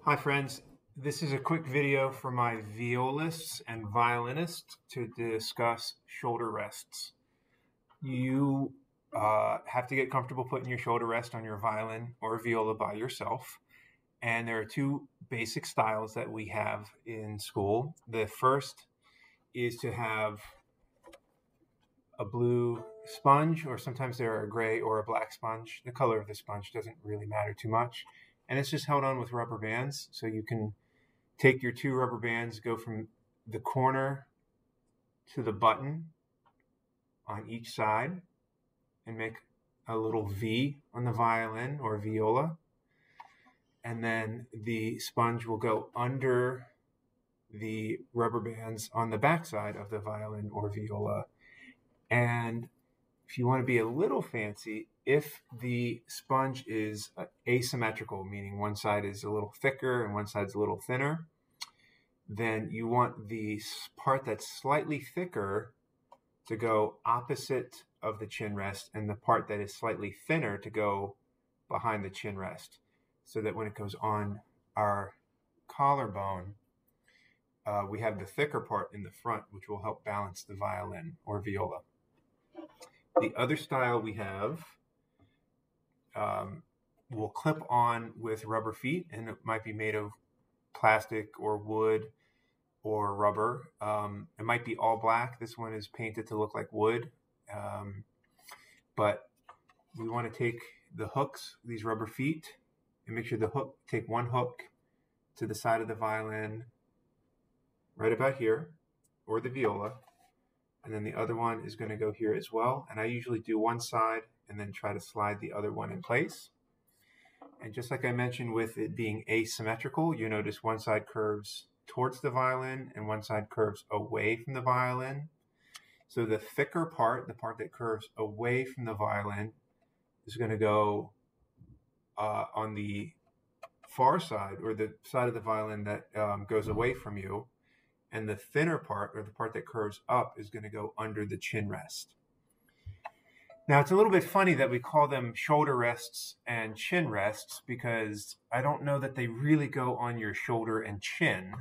Hi friends, this is a quick video for my violists and violinists to discuss shoulder rests. You have to get comfortable putting your shoulder rest on your violin or viola by yourself. And there are two basic styles that we have in school. The first is to have a blue sponge, or sometimes there are a gray or a black sponge. The color of the sponge doesn't really matter too much. And it's just held on with rubber bands. So you can take your two rubber bands, go from the corner to the button on each side, and make a little V on the violin or viola. And then the sponge will go under the rubber bands on the backside of the violin or viola. And if you want to be a little fancy, if the sponge is asymmetrical, meaning one side is a little thicker and one side's a little thinner, then you want the part that's slightly thicker to go opposite of the chin rest and the part that is slightly thinner to go behind the chin rest, so that when it goes on our collarbone, we have the thicker part in the front, which will help balance the violin or viola. The other style we have will clip on with rubber feet, and it might be made of plastic or wood or rubber. It might be all black. This one is painted to look like wood. But we want to take the hooks, these rubber feet, and make sure take one hook to the side of the violin right about here, or the viola. And then the other one is going to go here as well. And I usually do one side and then try to slide the other one in place. And just like I mentioned with it being asymmetrical, you notice one side curves towards the violin and one side curves away from the violin. So the thicker part, the part that curves away from the violin, is going to go on the far side, or the side of the violin that goes away from you. And the thinner part, or the part that curves up, is going to go under the chin rest. Now, it's a little bit funny that we call them shoulder rests and chin rests, because I don't know that they really go on your shoulder and chin.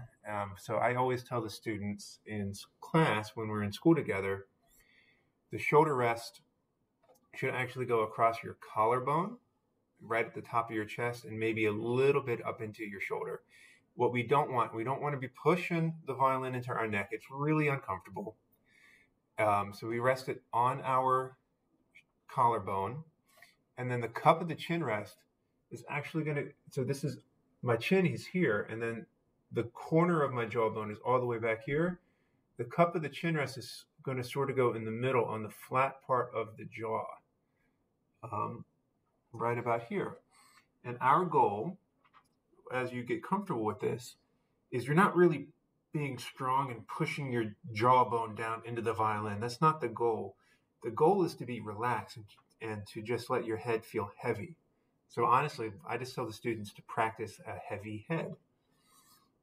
So I always tell the students in class, when we're in school together, the shoulder rest should actually go across your collarbone, right at the top of your chest, and maybe a little bit up into your shoulder. What we don't want to be pushing the violin into our neck. It's really uncomfortable. So we rest it on our collarbone, and then the cup of the chin rest is actually going to, so this is, my chin is here, and then the corner of my jawbone is all the way back here. The cup of the chin rest is going to sort of go in the middle on the flat part of the jaw, right about here. And our goal, as you get comfortable with this, is you're not really being strong and pushing your jawbone down into the violin. That's not the goal. The goal is to be relaxed and to just let your head feel heavy. So honestly, I just tell the students to practice a heavy head.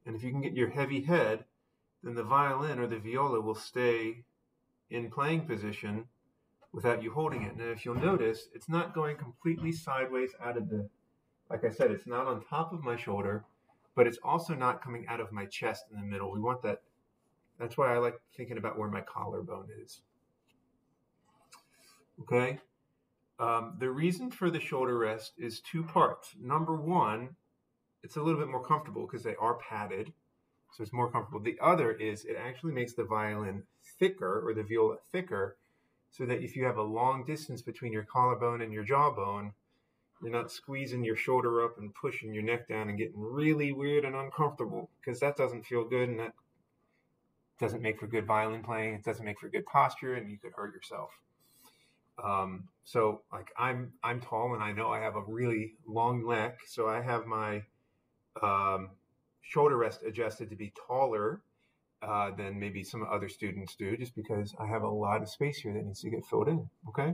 And if you can get your heavy head, then the violin or the viola will stay in playing position without you holding it. And if you'll notice, it's not going completely sideways out of the, like I said, it's not on top of my shoulder, but it's also not coming out of my chest in the middle. We want that. That's why I like thinking about where my collarbone is. Okay. The reason for the shoulder rest is two parts. Number one, it's a little bit more comfortable because they are padded, so it's more comfortable. The other is it actually makes the violin thicker, or the viola thicker, so that if you have a long distance between your collarbone and your jawbone, you're not squeezing your shoulder up and pushing your neck down and getting really weird and uncomfortable, because that doesn't feel good, and that doesn't make for good violin playing. It doesn't make for good posture, and you could hurt yourself. So like I'm tall, and I know I have a really long neck, so I have my shoulder rest adjusted to be taller than maybe some other students do, just because I have a lot of space here that needs to get filled in. Okay.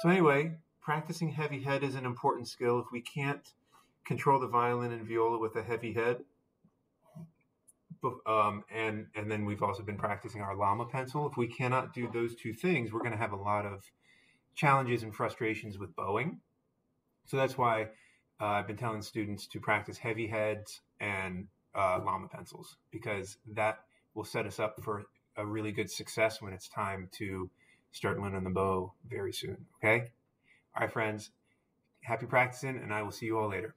So anyway, practicing heavy head is an important skill. If we can't control the violin and viola with a heavy head, and then we've also been practicing our llama pencil. If we cannot do those two things, we're going to have a lot of challenges and frustrations with bowing. So that's why I've been telling students to practice heavy heads and llama pencils, because that will set us up for a really good success when it's time to start learning the bow very soon. Okay? All right, friends. Happy practicing, and I will see you all later.